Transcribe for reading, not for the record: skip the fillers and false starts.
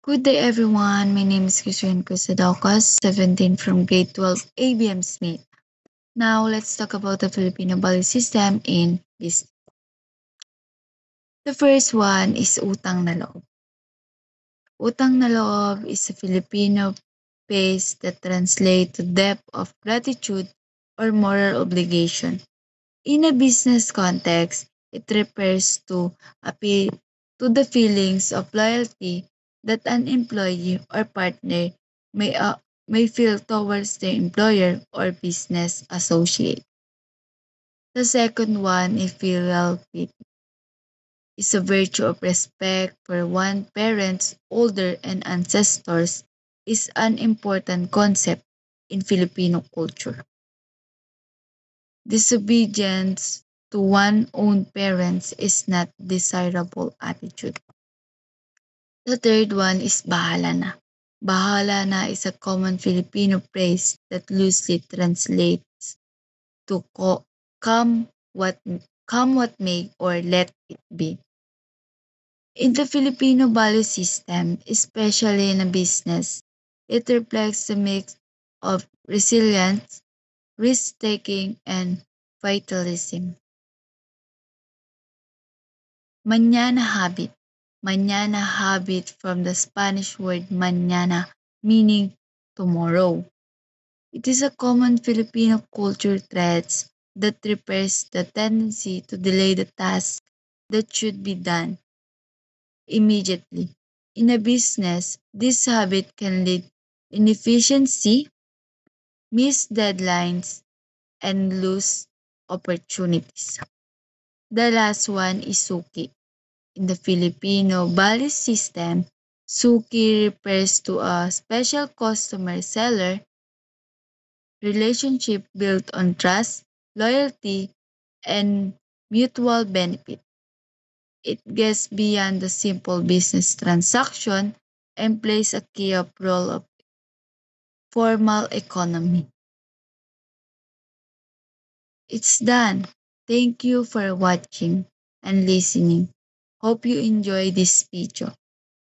Good day, everyone. My name is Christian Cusadocas, 17 from grade 12 ABM Smith. Now, let's talk about the Filipino value system in business. The first one is utang na loob. Utang na loob is a Filipino phrase that translates to debt of gratitude or moral obligation. In a business context, it refers to appeal to the feelings of loyalty that an employee or partner may, uh, may feel towards their employer or business associate. The second one is filial piety. Is a virtue of respect for one's parents, older and ancestors is an important concept in Filipino culture. Disobedience to one's own parents is not desirable attitude. The third one is bahala na. Bahala na is a common Filipino phrase that loosely translates to come what come what may or let it be. In the Filipino value system, especially in a business, it reflects the mix of resilience, risk-taking, and vitalism. Mañana habit. Mañana habit from the Spanish word mañana, meaning tomorrow. It is a common Filipino culture trait that refers the tendency to delay the task that should be done immediately. In a business, this habit can lead inefficiency, missed deadlines, and lost opportunities. The last one is suki. In the Filipino value system, suki refers to a special customer-seller relationship built on trust, loyalty, and mutual benefit. It gets beyond the simple business transaction and plays a key role of formal economy. It's done. Thank you for watching and listening. Hope you enjoy this video.